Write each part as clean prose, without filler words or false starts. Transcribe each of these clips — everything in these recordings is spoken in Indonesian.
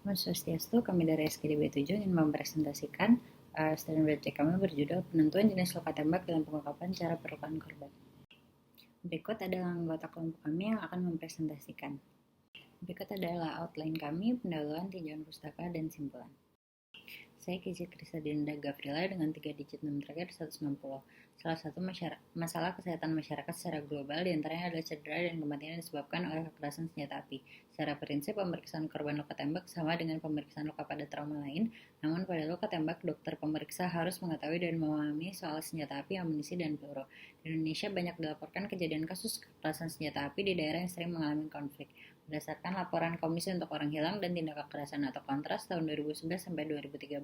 Om Swastiastu, kami dari SKDB 7 ingin mempresentasikan studi project kami berjudul Penentuan Jenis Luka Tembak dalam Pengungkapan Cara Perlukaan Korban. Berikut adalah anggota kelompok kami yang akan mempresentasikan. Berikut adalah outline kami, pendahuluan, tinjauan pustaka, dan simpulan. Saya Kizzy Krisadinda Gavrila dengan 3 digit 6 terakhir 190. Salah satu masalah kesehatan masyarakat secara global diantaranya adalah cedera dan kematian yang disebabkan oleh kekerasan senjata api. Secara prinsip, pemeriksaan korban luka tembak sama dengan pemeriksaan luka pada trauma lain, namun pada luka tembak, dokter pemeriksa harus mengetahui dan memahami soal senjata api, amunisi, dan peluru. Di Indonesia banyak dilaporkan kejadian kasus kekerasan senjata api di daerah yang sering mengalami konflik. Berdasarkan laporan Komisi untuk Orang Hilang dan Tindak Kekerasan atau Kontras tahun 2011 sampai 2013,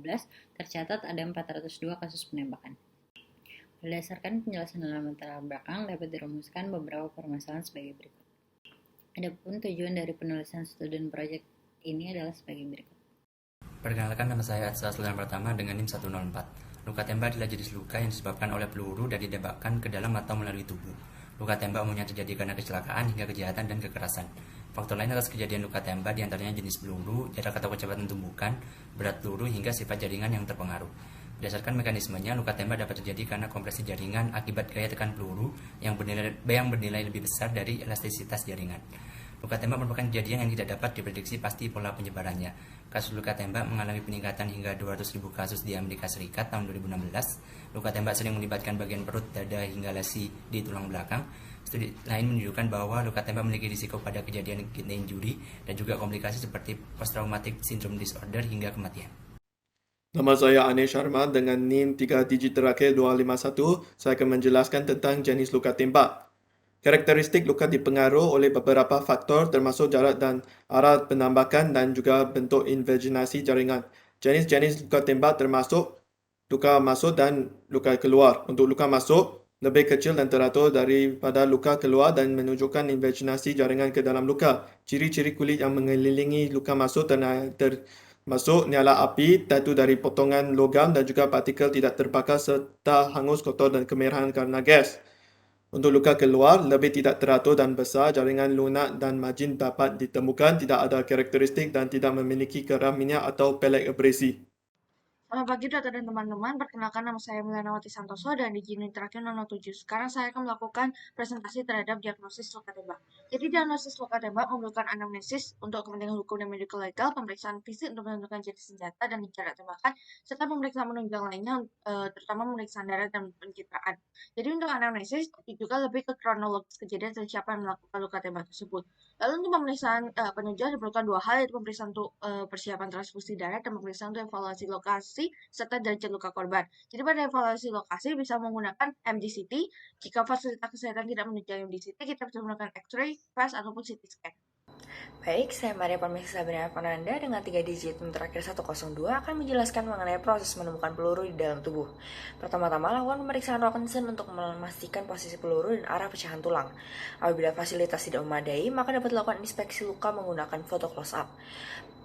tercatat ada 402 kasus penembakan. Berdasarkan penjelasan dalam latar belakang, dapat dirumuskan beberapa permasalahan sebagai berikut. Adapun tujuan dari penulisan student project ini adalah sebagai berikut. Perkenalkan, nama saya Adsa Sultan Pertama dengan NIM 104. Luka tembak adalah jenis luka yang disebabkan oleh peluru dan ditembakkan ke dalam atau melalui tubuh. Luka tembak umumnya terjadi karena kecelakaan hingga kejahatan dan kekerasan. Faktor lain atas kejadian luka tembak diantaranya jenis peluru, jarak atau kecepatan tumbukan, berat peluru, hingga sifat jaringan yang terpengaruh. Berdasarkan mekanismenya, luka tembak dapat terjadi karena kompresi jaringan akibat gaya tekan peluru yang bernilai lebih besar dari elastisitas jaringan. Luka tembak merupakan kejadian yang tidak dapat diprediksi pasti pola penyebarannya. Kasus luka tembak mengalami peningkatan hingga 200.000 kasus di Amerika Serikat tahun 2016. Luka tembak sering melibatkan bagian perut, dada, hingga lesi di tulang belakang. Studi lain menunjukkan bahwa luka tembak memiliki risiko pada kejadian kidney injury dan juga komplikasi seperti post-traumatic syndrome disorder hingga kematian. Nama saya Anish Sharma dengan NIM 3 digit terakhir 251. Saya akan menjelaskan tentang jenis luka tembak. Karakteristik luka dipengaruhi oleh beberapa faktor termasuk jarak dan arah penembakan dan juga bentuk invaginasi jaringan. Jenis-jenis luka tembak termasuk luka masuk dan luka keluar. Untuk luka masuk, lebih kecil dan teratur daripada luka keluar dan menunjukkan invaginasi jaringan ke dalam luka. Ciri-ciri kulit yang mengelilingi luka masuk termasuk nyala api, tatu dari potongan logam dan juga partikel tidak terbakar serta hangus, kotor dan kemerahan karena gas. Untuk luka keluar, lebih tidak teratur dan besar, jaringan lunak dan margin dapat ditemukan, tidak ada karakteristik dan tidak memiliki keram minyak atau pelek abrasi. Selamat pagi Data dan teman-teman, perkenalkan nama saya Milanawati Santoso dan di unit terakhir 007. Sekarang saya akan melakukan presentasi terhadap diagnosis luka tembak. Jadi diagnosis luka tembak memerlukan anamnesis untuk kepentingan hukum dan medical legal, pemeriksaan fisik untuk menentukan jenis senjata dan jarak tembakan, serta pemeriksaan penunjang lainnya, terutama pemeriksaan darah dan pencitraan. Jadi untuk anamnesis juga lebih ke kronologis kejadian dan siapa yang melakukan luka tembak tersebut. Lalu untuk pemeriksaan penunjang diperlukan dua hal, yaitu pemeriksaan untuk persiapan transfusi darah dan pemeriksaan untuk evaluasi lokasi serta derajat luka korban. Jadi pada evaluasi lokasi bisa menggunakan MDCT. Jika fasilitas kesehatan tidak menunjang MDCT, kita bisa menggunakan X-ray, FAST, ataupun CT scan. Baik, saya Maria Parmesa Sabrina Fernanda dengan 3 digit terakhir 102 akan menjelaskan mengenai proses menemukan peluru di dalam tubuh. Pertama-tama, lakukan pemeriksaan Ronsen untuk memastikan posisi peluru dan arah pecahan tulang. Apabila fasilitas tidak memadai, maka dapat dilakukan inspeksi luka menggunakan foto close-up.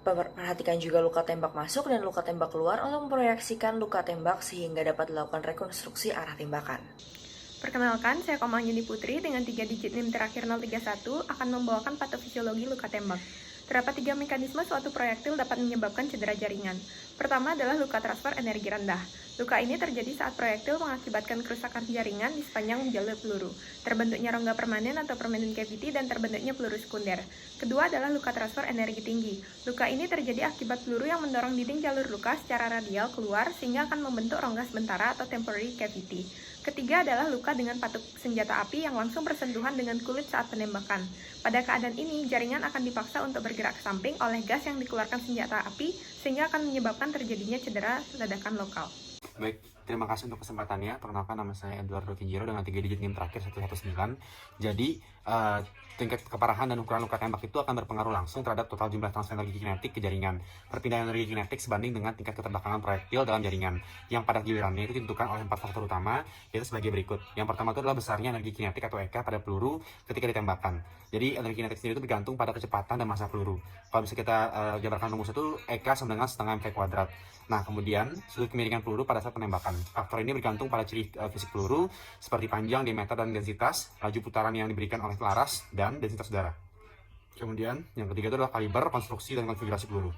Perhatikan juga luka tembak masuk dan luka tembak keluar untuk memproyeksikan luka tembak sehingga dapat dilakukan rekonstruksi arah tembakan. Perkenalkan, saya Komang Yuni Putri dengan 3 digit NIM terakhir 031 akan membawakan patofisiologi luka tembak. Terdapat 3 mekanisme suatu proyektil dapat menyebabkan cedera jaringan. Pertama adalah luka transfer energi rendah. Luka ini terjadi saat proyektil mengakibatkan kerusakan jaringan di sepanjang jalur peluru. Terbentuknya rongga permanen atau permanent cavity dan terbentuknya peluru sekunder. Kedua adalah luka transfer energi tinggi. Luka ini terjadi akibat peluru yang mendorong dinding jalur luka secara radial keluar sehingga akan membentuk rongga sementara atau temporary cavity. Ketiga adalah luka dengan patuk senjata api yang langsung bersentuhan dengan kulit saat penembakan. Pada keadaan ini, jaringan akan dipaksa untuk bergerak ke samping oleh gas yang dikeluarkan senjata api sehingga akan menyebabkan terjadinya cedera ledakan lokal. Baik, terima kasih untuk kesempatannya. Perkenalkan, nama saya Eduardo Kinjiro dengan 3 digit NIM terakhir 119. Jadi, tingkat keparahan dan ukuran luka tembak itu akan berpengaruh langsung terhadap total jumlah transfer energi kinetik ke jaringan. Perpindahan energi kinetik sebanding dengan tingkat keterbakangan proyektil dalam jaringan, yang pada gilirannya itu ditentukan oleh 4 faktor utama, yaitu sebagai berikut. Yang pertama itu adalah besarnya energi kinetik atau EK pada peluru ketika ditembakkan. Jadi, energi kinetik sendiri itu bergantung pada kecepatan dan massa peluru. Kalau bisa kita jabarkan rumus itu, EK sama dengan setengah MV kuadrat. Nah, kemudian sudut kemiringan peluru pada saat penembakan. Faktor ini bergantung pada ciri fisik peluru, seperti panjang, diameter, dan densitas, laju putaran yang diberikan oleh laras, dan densitas udara. Kemudian, yang ketiga itu adalah kaliber, konstruksi, dan konfigurasi peluru.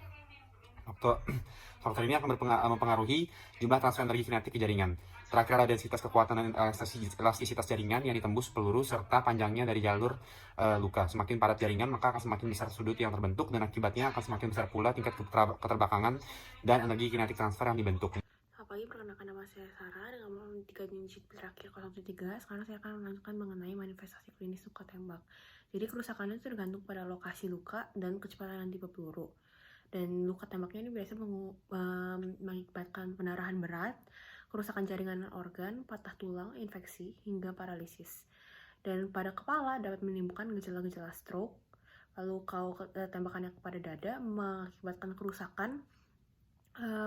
Faktor ini akan mempengaruhi jumlah transfer energi kinetik ke jaringan. Terakhir ada densitas kekuatan dan elastisitas jaringan yang ditembus peluru serta panjangnya dari jalur luka. Semakin padat jaringan maka akan semakin besar sudut yang terbentuk dan akibatnya akan semakin besar pula tingkat keterbelakangan dan energi kinetik transfer yang dibentuk. Selamat pagi, perkenalkan nama saya Sarah dengan nomor 3 digit terakhir 013. Sekarang saya akan melanjutkan mengenai manifestasi klinis luka tembak. Jadi kerusakannya itu tergantung pada lokasi luka dan kecepatan tipe peluru. Dan luka tembaknya ini biasanya mengakibatkan pendarahan berat, kerusakan jaringan organ, patah tulang, infeksi, hingga paralisis. Dan pada kepala dapat menimbulkan gejala-gejala stroke. Lalu kalau tembakannya kepada dada mengakibatkan kerusakan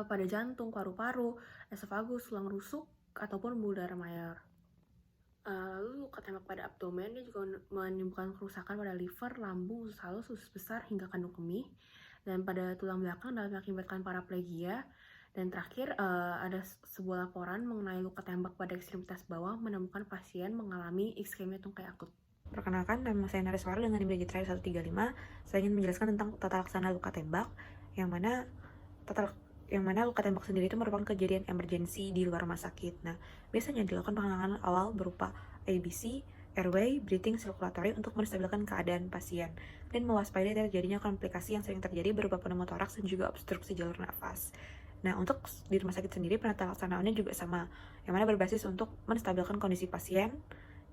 pada jantung, paru-paru, esofagus, tulang rusuk, ataupun pembuluh darah mayor. Lalu luka tembak pada abdomen dia juga menimbulkan kerusakan pada liver, lambung, usus halus, usus besar, hingga kandung kemih. Dan pada tulang belakang dapat mengakibatkan paraplegia. Dan terakhir ada sebuah laporan mengenai luka tembak pada ekstremitas bawah menemukan pasien mengalami iskemia tungkai akut. Perkenalkan, nama saya Nareswara dengan NIM Digit 135. Saya ingin menjelaskan tentang tata laksana luka tembak, yang mana luka tembak sendiri itu merupakan kejadian emergensi di luar rumah sakit. Nah, biasanya dilakukan penanganan awal berupa ABC, airway, breathing, circulatory untuk menstabilkan keadaan pasien dan mewaspadai terjadinya komplikasi yang sering terjadi berupa pneumotoraks dan juga obstruksi jalur nafas. Nah, untuk di rumah sakit sendiri penata laksanaannya juga sama, yang mana berbasis untuk menstabilkan kondisi pasien,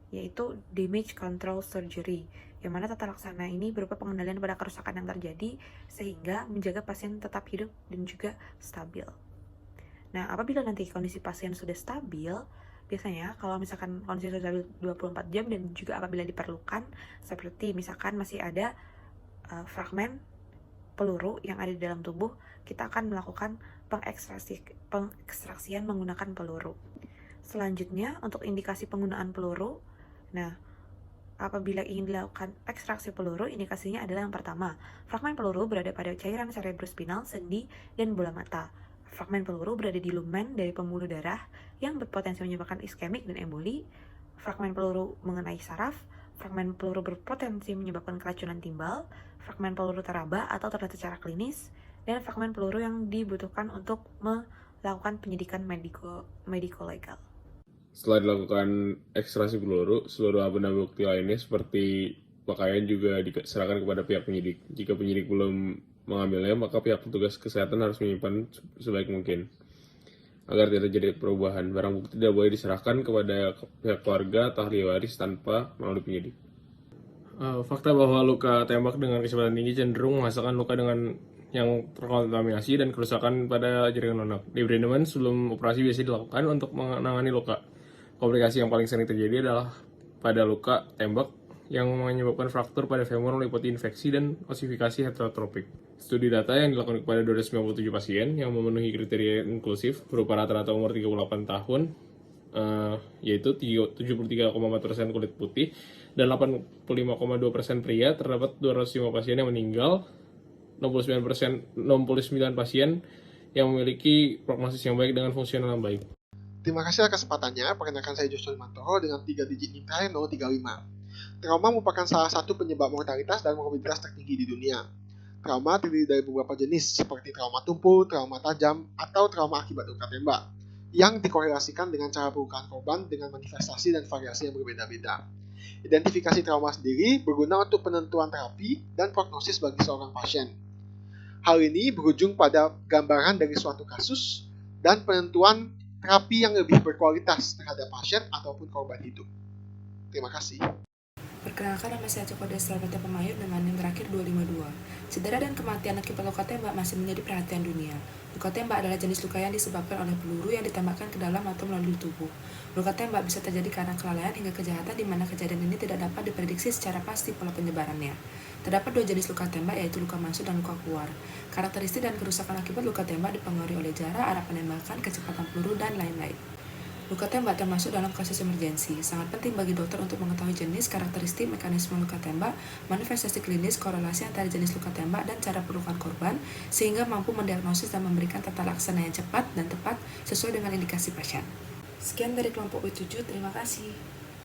yaitu damage control surgery, yang mana tata laksana ini berupa pengendalian pada kerusakan yang terjadi sehingga menjaga pasien tetap hidup dan juga stabil. Nah, apabila nanti kondisi pasien sudah stabil, biasanya kalau misalkan kondisi sudah stabil 24 jam dan juga apabila diperlukan, seperti misalkan masih ada fragmen peluru yang ada di dalam tubuh, kita akan melakukan pengekstraksian menggunakan peluru. Selanjutnya, untuk indikasi penggunaan peluru, nah, apabila ingin dilakukan ekstraksi peluru, indikasinya adalah yang pertama, fragmen peluru berada pada cairan cerebrospinal, sendi, dan bola mata. Fragmen peluru berada di lumen dari pembuluh darah yang berpotensi menyebabkan iskemik dan emboli. Fragmen peluru mengenai saraf. Fragmen peluru berpotensi menyebabkan keracunan timbal. Fragmen peluru teraba atau terlihat secara klinis. Dan fragmen peluru yang dibutuhkan untuk melakukan penyidikan mediko-legal. Setelah dilakukan ekstraksi peluru, seluruh benda bukti lainnya seperti pakaian juga diserahkan kepada pihak penyidik. Jika penyidik belum mengambilnya, maka pihak petugas kesehatan harus menyimpan sebaik mungkin agar tidak terjadi perubahan. Barang bukti tidak boleh diserahkan kepada pihak keluarga atau ahli waris tanpa melalui penyidik. Fakta bahwa luka tembak dengan kecepatan tinggi cenderung menghasilkan luka dengan yang terkontaminasi dan kerusakan pada jaringan otak. Debridement sebelum operasi biasa dilakukan untuk menangani luka. Komplikasi yang paling sering terjadi adalah pada luka tembak yang menyebabkan fraktur pada femur meliputi infeksi dan osifikasi heterotropik. Studi data yang dilakukan kepada 297 pasien yang memenuhi kriteria inklusif berupa rata-rata umur 38 tahun, yaitu 73,4% kulit putih dan 85,2% pria. Terdapat 205 pasien yang meninggal, 69 pasien yang memiliki prognosis yang baik dengan fungsional yang baik. Terima kasih atas kesempatannya. Perkenalkan saya Joshua Mantoro dengan 3 digit NIM 035. Trauma merupakan salah satu penyebab mortalitas dan morbiditas tertinggi di dunia. Trauma terdiri dari beberapa jenis, seperti trauma tumpul, trauma tajam, atau trauma akibat luka tembak, yang dikorelasikan dengan cara pelukaan korban dengan manifestasi dan variasi yang berbeda-beda. Identifikasi trauma sendiri berguna untuk penentuan terapi dan prognosis bagi seorang pasien. Hal ini berujung pada gambaran dari suatu kasus dan penentuan terapi yang lebih berkualitas terhadap pasien ataupun korban hidup. Terima kasih. Perkenalkan, nama saya Joko Desra Pemayur dengan NIM terakhir 252. Cedera dan kematian akibat luka tembak masih menjadi perhatian dunia. Luka tembak adalah jenis luka yang disebabkan oleh peluru yang ditembakkan ke dalam atau melalui tubuh. Luka tembak bisa terjadi karena kelalaian hingga kejahatan, di mana kejadian ini tidak dapat diprediksi secara pasti pola penyebarannya. Terdapat dua jenis luka tembak, yaitu luka masuk dan luka keluar. Karakteristik dan kerusakan akibat luka tembak dipengaruhi oleh jarak, arah penembakan, kecepatan peluru, dan lain-lain. Luka tembak termasuk dalam kasus emergensi. Sangat penting bagi dokter untuk mengetahui jenis, karakteristik, mekanisme luka tembak, manifestasi klinis, korelasi antara jenis luka tembak dan cara perlukan korban, sehingga mampu mendiagnosis dan memberikan tata laksana yang cepat dan tepat sesuai dengan indikasi pasien. Sekian dari kelompok W7, terima kasih.